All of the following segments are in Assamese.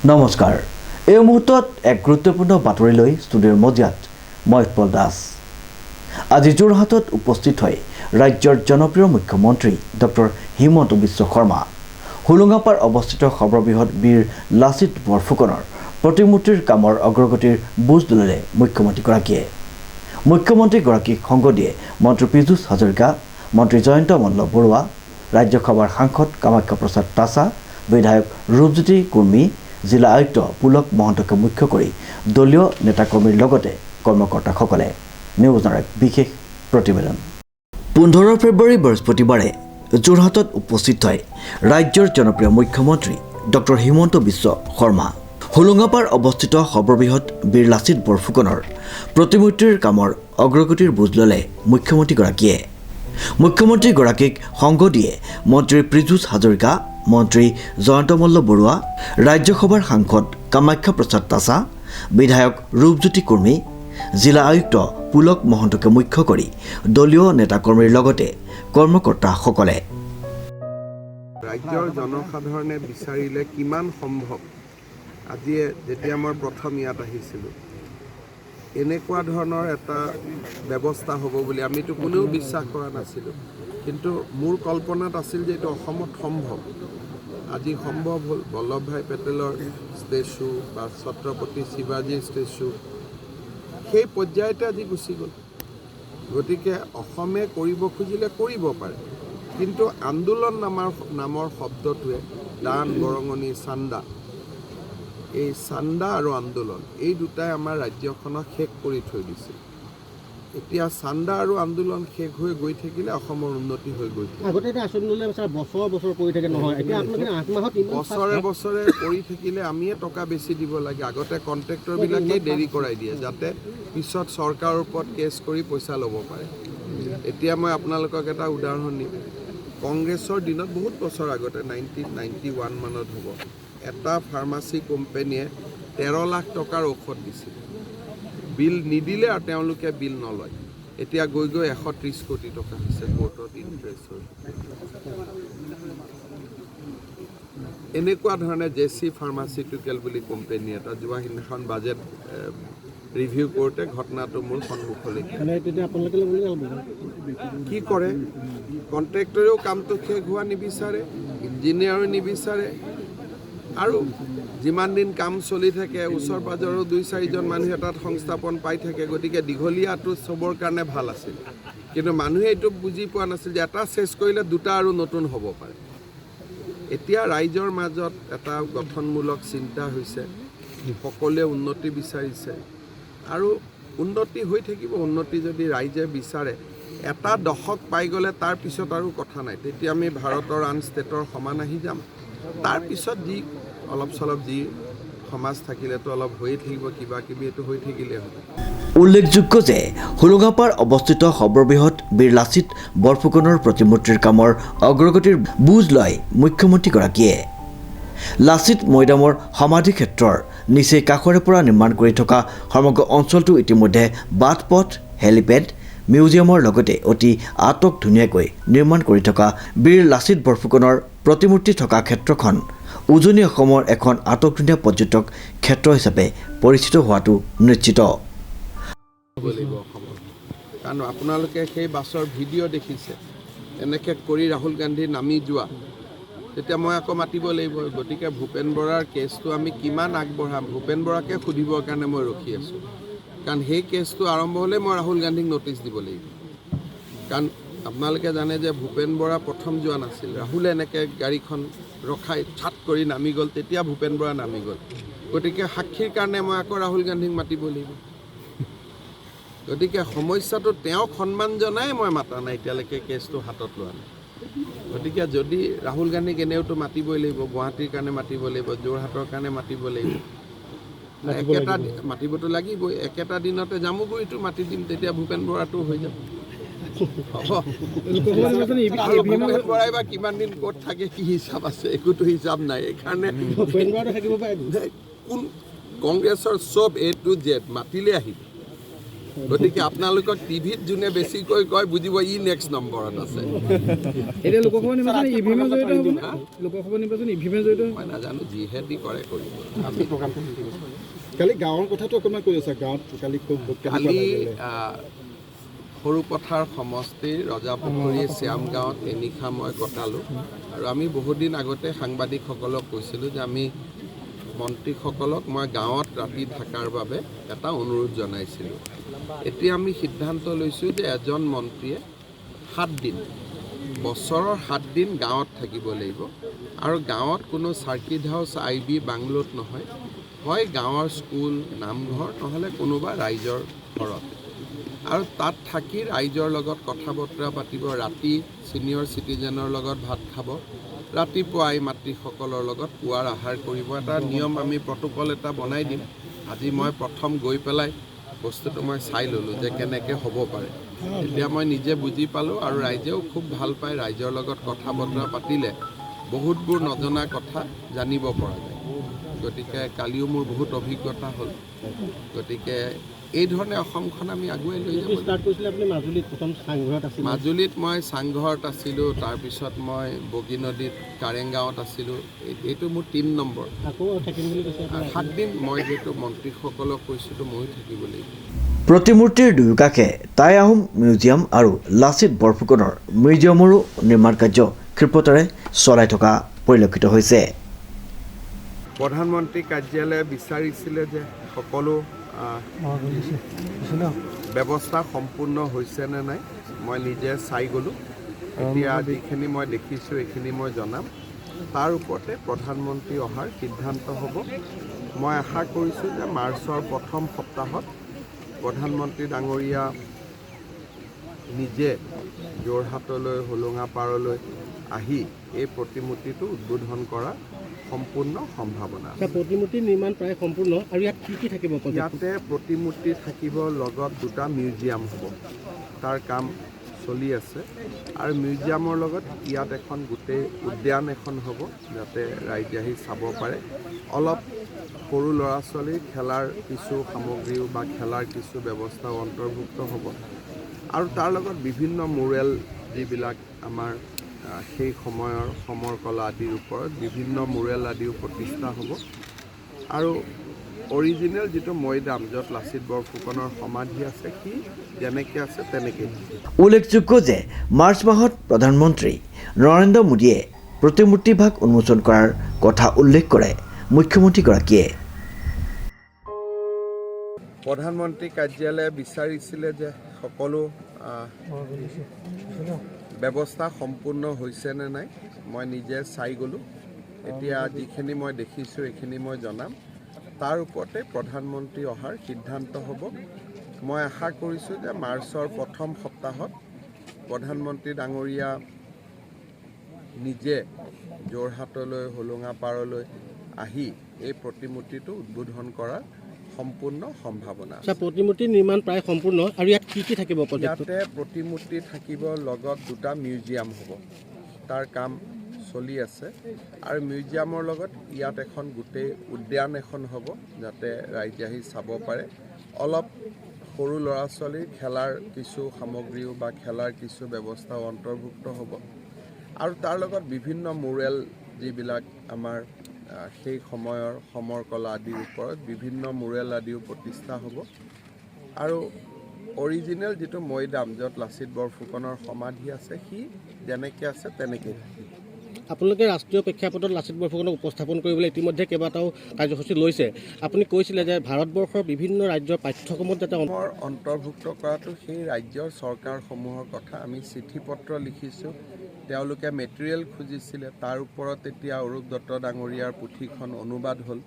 নমস্কাৰ এই মুহূৰ্তত এক গুৰুত্বপূৰ্ণ বাতৰি লৈ ষ্টুডিঅ'ৰ মজিয়াত মই উৎপল দাস আজি যোৰহাটত উপস্থিত হৈ ৰাজ্যৰ জনপ্ৰিয় মুখ্যমন্ত্ৰী ডক্টৰ হিমন্ত বিশ্ব শৰ্মা হুলুঙাপাৰ অৱস্থিত সৰ্ববৃহৎ বীৰ লাচিত বৰফুকনৰ প্ৰতিমূৰ্তিৰ কামৰ অগ্ৰগতিৰ বুজ ল'লে মুখ্যমন্ত্ৰীগৰাকীক সংগ দিয়ে মন্ত্ৰী পীযুষ হাজৰিকা মন্ত্ৰী জয়ন্ত মল্ল বৰুৱা ৰাজ্যসভাৰ সাংসদ কামাখ্যা প্ৰসাদ তাছা বিধায়ক ৰূপজ্যোতি কুৰ্মী জিলা আয়ুক্ত পুলক মহন্তকে মুখ্য কৰি দলীয় নেতাকৰ্মীৰ লগতে কৰ্মকৰ্তাসকলে নিউজৰ এক বিশেষ প্ৰতিবেদন 15 ফেব্ৰুৱাৰী বৃহস্পতিবাৰে যোৰহাটত উপস্থিত হয় ৰাজ্যৰ জনপ্ৰিয় মুখ্যমন্ত্ৰী ডক্টৰ হিমন্ত বিশ্ব শৰ্মা হুলুঙাপাৰ অৱস্থিত সৰ্ববৃহৎ বীৰ লাচিত বৰফুকনৰ প্ৰতিমূৰ্তিৰ কামৰ অগ্ৰগতিৰ বুজ ল'লে মুখ্যমন্ত্ৰীগৰাকীক সংগ দিয়ে মন্ত্ৰী পীযুষ হাজৰিকা মন্ত্ৰী জয়ন্ত মল্ল বৰুৱা ৰাজ্যসভাৰ সাংসদ কামাখ্যা প্ৰসাদ তাছা বিধায়ক ৰূপজ্যোতি কুৰ্মী জিলা আয়ুক্ত পুলক মহন্তকে মুখ্য কৰি দলীয় নেতাকৰ্মীৰ লগতে কৰ্মকৰ্তাসকলে ৰাজ্যৰ জনসাধাৰণে বিচাৰিলে কিমান সম্ভৱ আজি যেতিয়া মই প্ৰথম ইয়াত আহিছিলোঁ এনেকুৱা ধৰণৰ এটা ব্যৱস্থা হ'ব বুলি আমিতো কোনেও বিশ্বাস কৰা নাছিলোঁ কিন্তু মোৰ কল্পনাত আছিল যে এইটো অসমত সম্ভৱ আজি সম্ভৱ হ'ল বল্লভভাই পেটেলৰ ষ্টেচু বা ছত্ৰপতি শিৱাজীৰ ষ্টেচু সেই পৰ্যায়তে আজি গুচি গ'ল গতিকে অসমে কৰিব খুজিলে কৰিব পাৰে কিন্তু আন্দোলন নামৰ শব্দটোৱে দান বৰঙণি চান্দা এই চান্দা আৰু আন্দোলন এই দুটাই আমাৰ ৰাজ্যখনক শেষ কৰি থৈ দিছে এতিয়া চান্দা আৰু আন্দোলন শেষ হৈ গৈ থাকিলে অসমৰ উন্নতি হৈ গৈ থাকে আগতে এটা আচৰণ ল'লে বছৰ কৰি থাকে নহয় এতিয়া আপোনালোকে 8 মাহত বছৰে কৰি থাকিলে আমিয়ে টকা বেছি দিব লাগে আগতে কণ্ট্ৰেক্টৰবিলাকেই দেৰি কৰাই দিয়ে যাতে পিছত চৰকাৰৰ ওপৰত কেছ কৰি পইচা ল'ব পাৰে এতিয়া মই আপোনালোকক এটা উদাহৰণ দিম কংগ্ৰেছৰ দিনত বহুত বছৰ আগতে 1991 মানত হ'ব এটা ফাৰ্মাচী কোম্পানীয়ে 13 লাখ টকাৰ ঔষধ দিছিল বিল নিদিলে আৰু তেওঁলোকে বিল নলয় এতিয়া গৈ 130 কোটি টকা হৈছে কোৰ্টত ইণ্টাৰেষ্ট হৈ এনেকুৱা ধৰণে জেচি ফাৰ্মাচিউটিকেল বুলি কোম্পানী এটা যোৱা সিদিনাখন বাজেট ৰিভিউ কৰোঁতে ঘটনাটো মোৰ সন্মুখলৈ কি কৰে কণ্ট্ৰেক্টৰেও কামটো শেষ হোৱা নিবিচাৰে ইঞ্জিনিয়াৰো নিবিচাৰে আৰু যিমান দিন কাম চলি থাকে ওচৰ পাজৰৰ 2-4জন মানুহে তাত সংস্থাপন পাই থাকে গতিকে দীঘলীয়াটো চবৰ কাৰণে ভাল আছিল কিন্তু মানুহে এইটো বুজি পোৱা নাছিল যে এটা চেছ কৰিলে দুটা আৰু নতুন হ'ব পাৰে এতিয়া ৰাইজৰ মাজত এটা গঠনমূলক চিন্তা হৈছে সকলোৱে উন্নতি বিচাৰিছে আৰু উন্নতি হৈ থাকিব উন্নতি যদি ৰাইজে বিচাৰে এটা দশক পাই গ'লে তাৰ পিছত আৰু কথা নাই তেতিয়া আমি ভাৰতৰ আন ষ্টেটৰ সমান আহি যাম তাৰপিছত যি অলপ চলপ যি সমাজ থাকিলেতো অলপ হৈয়ে থাকিব কিবা কিবি এইটো হৈ থাকিলে হ'ব উল্লেখযোগ্য যে হুলুঙাপাৰ অৱস্থিত সৰ্ববৃহৎ বীৰ লাচিত বৰফুকনৰ প্ৰতিমূৰ্তিৰ কামৰ অগ্ৰগতিৰ বুজ লয় মুখ্যমন্ত্ৰীগৰাকীয়ে লাচিত মৈদামৰ সমাধি ক্ষেত্ৰৰ নিচেই কাষৰে পৰা নিৰ্মাণ কৰি থকা সমগ্ৰ অঞ্চলটো ইতিমধ্যে বাট পথ হেলিপেড মিউজিয়ামৰ লগতে অতি আটক ধুনীয়াকৈ নিৰ্মাণ কৰি থকা বীৰ লাচিত বৰফুকনৰ প্ৰতিমূৰ্তি থকা ক্ষেত্ৰখন উজনি অসমৰ এখন আটকধুনীয়া পৰ্যটক ক্ষেত্ৰ হিচাপে পৰিচিত হোৱাটো নিশ্চিত কাৰণ আপোনালোকে সেই বাছৰ ভিডিঅ' দেখিছে এনেকৈ কৰি ৰাহুল গান্ধী নামি যোৱা তেতিয়া মই আকৌ মাতিব লাগিব গতিকে ভূপেন বৰাৰ কেছটো আমি কিমান আগবঢ়াম ভূপেন বৰাকে সুধিবৰ কাৰণে মই ৰখি আছোঁ কাৰণ সেই কেছটো আৰম্ভ হ'লে মই ৰাহুল গান্ধীক ন'টিচ দিব লাগিব কাৰণ আপোনালোকে জানে যে ভূপেন বৰা প্ৰথম যোৱা নাছিল ৰাহুলে এনেকৈ গাড়ীখন ৰখাই ছাট কৰি নামি গ'ল তেতিয়া ভূপেন বৰা নামি গ'ল গতিকে সাক্ষীৰ কাৰণে মই আকৌ ৰাহুল গান্ধীক মাতিব লাগিব গতিকে সমস্যাটো তেওঁক সন্মান জনাই মই মাতা নাই এতিয়ালৈকে কেছটো হাতত লোৱা নাই গতিকে যদি ৰাহুল গান্ধীক এনেওতো মাতিবই লাগিব গুৱাহাটীৰ কাৰণে মাতিব লাগিব যোৰহাটৰ কাৰণে মাতিব লাগিব একেটা মাতিবতো লাগিবই একেটা দিনতে জামুগুৰিটো মাতি দিম তেতিয়া ভূপেন বৰাটো হৈ যাব ভূপেন বৰাই বা কিমান দিন ক'ত থাকে কি হিচাপ আছে একোতো হিচাপ নাই এইকাৰণে কোন কংগ্ৰেছৰ চব A to Z মাতিলে আহিব গতিকে আপোনালোকক টিভিত যোনে বেছিকৈ কয় বুজিব ই নেক্সট নম্বৰত আছে। এতিয়া লোকসভা নিৰ্বাচন ইভিএমে জড়িত হ'ব না? লোকসভা নিৰ্বাচন ইভিএমে জড়িত মই নাজানো, যিহেদি কৰে কৰিব। আমি কালি গাঁৱৰ কথাটো অকণমান কৈ আছা, গাঁৱত কালি কালি সৰুপথাৰ সমষ্টিৰ ৰজাপুখুৰী শ্যামগাঁৱত এনিশা মই কটালোঁ আৰু আমি বহুদিন আগতে সাংবাদিকসকলক কৈছিলোঁ যে আমি মন্ত্ৰীসকলক মই গাঁৱত ৰাতি থকাৰ বাবে এটা অনুৰোধ জনাইছিলোঁ। এতিয়া আমি সিদ্ধান্ত লৈছোঁ যে এজন মন্ত্ৰীয়ে 7 দিন, বছৰৰ 7 দিন গাঁৱত থাকিব লাগিব আৰু গাঁৱত কোনো চাৰ্কিট হাউচ IB বাংলোত নহয়, হয় গাঁৱৰ স্কুল নামঘৰ নহ'লে কোনোবা ৰাইজৰ ঘৰত, আৰু তাত থাকি ৰাইজৰ লগত কথা বতৰা পাতিব, ৰাতি ছিনিয়ৰ চিটিজেনৰ লগত ভাত খাব, ৰাতিপুৱা আই মাতৃসকলৰ লগত পুৱাৰ আহাৰ কৰিব। এটা নিয়ম আমি প্ৰট'কল এটা বনাই দিম। আজি মই প্ৰথম গৈ পেলাই বস্তুটো মই চাই ল'লোঁ যে কেনেকৈ হ'ব পাৰে। এতিয়া মই নিজে বুজি পালোঁ আৰু ৰাইজেও খুব ভাল পায়। ৰাইজৰ লগত কথা বতৰা পাতিলে বহুতবোৰ নজনা কথা জানিব পৰা যায়। গতিকে কালিও মোৰ বহুত অভিজ্ঞতা হ'ল। গতিকে এই ধৰণে অসমখন আমি আগুৱাই লৈ যাব। ষ্টাৰ্ট কৰিছিলে আপুনি মাজুলীত, প্ৰথম চাংঘৰত আছিল। মাজুলীত মই চাংঘৰত আছিলোঁ, তাৰপিছত মই বগীনদীত কাৰেংগাঁৱত আছিলোঁ। এইটো মোৰ 3 নম্বৰ। আকৌ থাকিম বুলি কৈছে। 7 দিন মই যিহেতু মন্ত্ৰীসকলক কৈছিলোঁ ময়ো থাকিব লাগিব। প্ৰতিমূৰ্তিৰ দুয়োকাষে টাই আহোম মিউজিয়াম আৰু লাচিত বৰফুকনৰ মিউজিয়ামৰো নিৰ্মাণ কাৰ্য ক্ষীপ্ৰতাৰে চলাই থকা পৰিলক্ষিত হৈছে। প্ৰধানমন্ত্ৰী কাৰ্যালয়ে বিচাৰিছিলে যে সকলো ব্যৱস্থা সম্পূৰ্ণ হৈছে নে নাই, মই নিজে চাই গ'লোঁ। এতিয়া যিখিনি মই দেখিছোঁ এইখিনি মই জনাম। তাৰ ওপৰতে প্ৰধানমন্ত্ৰী অহাৰ সিদ্ধান্ত হ'ব। মই আশা কৰিছোঁ যে মাৰ্চৰ প্ৰথম সপ্তাহত প্ৰধানমন্ত্ৰী ডাঙৰীয়া নিজে যোৰহাটলৈ, হোলোঙাপাৰলৈ আহি এই প্ৰতিমূৰ্তিটো উদ্বোধন কৰা সম্পূৰ্ণ সম্ভাৱনা আছে। প্ৰতিমূৰ্তি নিৰ্মাণ প্ৰায় সম্পূৰ্ণ, আৰু ইয়াত কি থাকিব? ইয়াতে প্ৰতিমূৰ্তি থাকিব, লগত 2টা মিউজিয়াম হ'ব, তাৰ কাম চলি আছে। আৰু মিউজিয়ামৰ লগত ইয়াত এখন গোটেই উদ্যান এখন হ'ব, যাতে ৰাইজে আহি চাব পাৰে। অলপ সৰু ল'ৰা ছোৱালীৰ খেলাৰ কিছু সামগ্ৰীও বা খেলাৰ কিছু ব্যৱস্থাও অন্তৰ্ভুক্ত হ'ব। আৰু তাৰ লগত বিভিন্ন মুৰেল যিবিলাক আমাৰ সেই সময়ৰ সমৰ কলা আদিৰ ওপৰত বিভিন্ন মুৰেল আদিও প্ৰতিষ্ঠা হ'ব। আৰু অৰিজিনেল যিটো মৈদাম য'ত লাচিত বৰফুকনৰ সমাধি আছে, সি যেনেকৈ আছে তেনেকৈ। উল্লেখযোগ্য যে মাৰ্চ মাহত প্ৰধানমন্ত্ৰী নৰেন্দ্ৰ মোদীয়ে প্ৰতিমূৰ্তিভাগ উন্মোচন কৰাৰ কথা উল্লেখ কৰে মুখ্যমন্ত্ৰীগৰাকীয়ে। প্ৰধানমন্ত্ৰী কাৰ্যালয়ে বিচাৰিছিলে যে সকলো ব্যৱস্থা সম্পূৰ্ণ হৈছে নে নাই, মই নিজে চাই গ'লোঁ। এতিয়া যিখিনি মই দেখিছোঁ এইখিনি মই জনাম। তাৰ ওপৰতে প্ৰধানমন্ত্ৰী অহাৰ সিদ্ধান্ত হ'ব। মই আশা কৰিছোঁ যে মাৰ্চৰ প্ৰথম সপ্তাহত প্ৰধানমন্ত্ৰী ডাঙৰীয়া নিজে যোৰহাটলৈ, হোলোঙাপাৰলৈ আহি এই প্ৰতিমূৰ্তিটো উদ্বোধন কৰাৰ সম্পূৰ্ণ সম্ভাৱনা আছে। প্ৰতিমূৰ্তি নিৰ্মাণ প্ৰায় সম্পূৰ্ণ, আৰু ইয়াত কি থাকিব? ইয়াতে প্ৰতিমূৰ্তি থাকিব, লগত 2টা মিউজিয়াম হ'ব, তাৰ কাম চলি আছে। আৰু মিউজিয়ামৰ লগত ইয়াত এখন গোটেই উদ্যান এখন হ'ব, যাতে ৰাইজে আহি চাব পাৰে। অলপ সৰু ল'ৰা ছোৱালীৰ খেলাৰ কিছু সামগ্ৰীও বা খেলাৰ কিছু ব্যৱস্থাও অন্তৰ্ভুক্ত হ'ব। আৰু তাৰ লগত বিভিন্ন মুৰেল যিবিলাক আমাৰ সেই সময়ৰ সমৰ কলা আদিৰ ওপৰত বিভিন্ন মুৰেল আদিও প্ৰতিষ্ঠা হ'ব। আৰু অৰিজিনেল যিটো মৈদাম য'ত লাচিত বৰফুকনৰ সমাধি আছে, সি যেনেকৈ আছে তেনেকৈ থাকিব। আপোনালোকে ৰাষ্ট্ৰীয় প্ৰেক্ষাপটত লাচিত বৰফুকনক উপস্থাপন কৰিবলৈ ইতিমধ্যে কেইবাটাও কাৰ্যসূচী লৈছে। আপুনি কৈছিলে যে ভাৰতবৰ্ষৰ বিভিন্ন ৰাজ্যৰ পাঠ্যক্ৰমত যাতে অন্তৰ্ভুক্ত কৰাটো সেই ৰাজ্যৰ চৰকাৰসমূহৰ কথা। আমি চিঠি পত্ৰ লিখিছোঁ, তেওঁলোকে মেটেৰিয়েল খুজিছিলে, তাৰ ওপৰত এতিয়া অৰূপ দত্ত ডাঙৰীয়াৰ পুথিখন অনুবাদ হ'ল।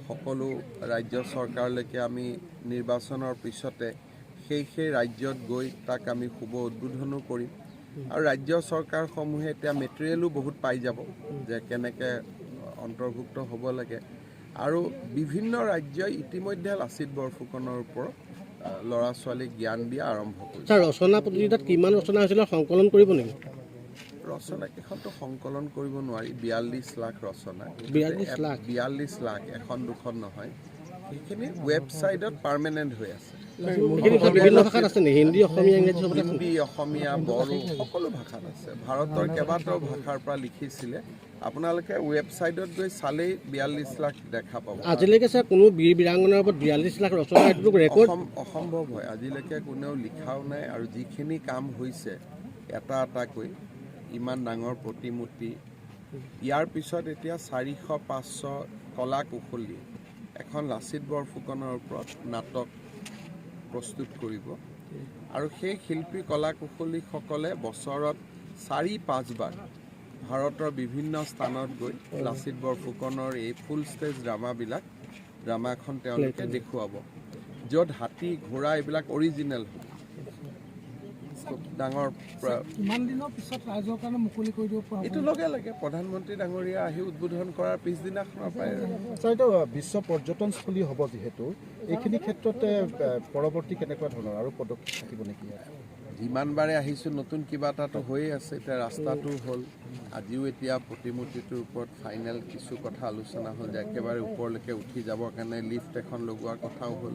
সকলো ৰাজ্য চৰকাৰলৈকে আমি নিৰ্বাচনৰ পিছতে সেই ৰাজ্যত গৈ তাক আমি শুভ উদ্বোধনো কৰিম। আৰু ৰাজ্য চৰকাৰসমূহে এতিয়া মেটেৰিয়েলো বহুত পাই যাব যে কেনেকৈ অন্তৰ্ভুক্ত হ'ব লাগে। আৰু বিভিন্ন ৰাজ্যই ইতিমধ্যে লাচিত বৰফুকনৰ ওপৰত ল'ৰা ছোৱালীক জ্ঞান দিয়া আৰম্ভ কৰিছে। ৰচনা প্ৰতিযোগিতাত কিমান ৰচনা হৈছিলে, সংকলন কৰিব নেকি? ৰচনা কেইখনটো সংকলন কৰিব নোৱাৰি, 42 লাখ ৰচনা। 42 লাখ? 42 লাখ, এখন দুখন নহয়। সেইখিনি ৱেবছাইটত পাৰ্মানেণ্ট হৈ আছে। বিভিন্ন ভাষাত আছে নেকি? হিন্দী, অসমীয়া, ইংৰাজী চবতে আছে? হিন্দী, অসমীয়া, বড়ো সকলো ভাষাত আছে। ভাৰতৰ কেইবাটাও ভাষাৰ পৰা লিখিছিলে। আপোনালোকে ৱেবছাইটত গৈ চালেই 42 লাখ দেখা পাব। আজিলৈকে ছাৰ কোনো বীৰ বীৰাংগনাৰ ওপৰত 42 লাখ ৰচনা এইটো ৰেকৰ্ড অসম্ভৱ হয়। আজিলৈকে কোনেও লিখাও নাই, আৰু যিখিনি কাম হৈছে এটা এটাকৈ ইমান ডাঙৰ প্ৰতিমূৰ্তি, ইয়াৰ পিছত এতিয়া 400-500 কলা কুশলী এখন লাচিত বৰফুকনৰ ওপৰত নাটক প্ৰস্তুত কৰিব, আৰু সেই শিল্পী কলা কুশলীসকলে বছৰত 4-5 বাৰ ভাৰতৰ বিভিন্ন স্থানত গৈ লাচিত বৰফুকনৰ এই ফুল ষ্টেজ ড্ৰামাখন তেওঁলোকে দেখুৱাব, য'ত হাতী, ঘোঁৰা এইবিলাক অৰিজিনেল হ'ব। ডাঙৰ ইমান দিনৰ পিছত ৰাইজৰ কাৰণে মুকলি কৰি দিব পৰা এইটো লগে লগে প্ৰধানমন্ত্ৰী ডাঙৰীয়া আহি উদ্বোধন কৰাৰ পিছদিনাখনৰ পৰাই। ছাৰ, এইটো বিশ্ব পৰ্যটনস্থলী হ'ব যিহেতু, এইখিনি ক্ষেত্ৰতে পৰৱৰ্তী কেনেকুৱা ধৰণৰ আৰু পদক্ষেপ থাকিব নেকি? যিমান বাৰে আহিছোঁ নতুন কিবা এটাতো হৈয়ে আছে। এতিয়া ৰাস্তাটো হ'ল, আজিও এতিয়া প্ৰতিমূৰ্তিটোৰ ওপৰত ফাইনেল কিছু কথা আলোচনা হ'ল যে একেবাৰে ওপৰলৈকে উঠি যাবৰ কাৰণে লিফ্ট এখন লগোৱাৰ কথাও হ'ল।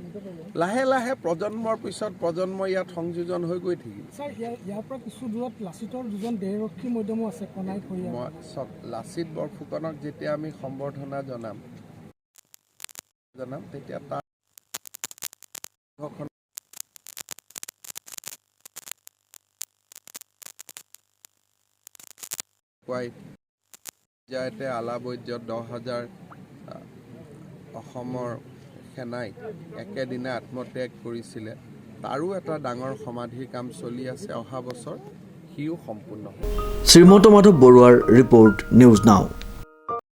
লাহে লাহে প্ৰজন্মৰ পিছত প্ৰজন্ম ইয়াত সংযোজন হৈ গৈ থাকিব। ছাৰ, ইয়াৰ পৰা কিছু দূৰত লাচিতৰ দুজন দেহৰক্ষী মৈদামো আছে কনাই খৰিয়া। মই লাচিত বৰফুকনক যেতিয়া আমি সম্বৰ্ধনা জনাম তেতিয়া তাৰ পৰ্যায়তে আলাবৈদ্যত 10,000 অসমৰ সেনাই একেদিনা আত্মত্যাগ কৰিছিলে, তাৰো এটা ডাঙৰ সমাধিৰ কাম চলি আছে। অহা বছৰ সিও সম্পূৰ্ণ হ'ব। শ্ৰীমন্ত মাধৱ বৰুৱাৰ ৰিপৰ্ট, নিউজ নাও।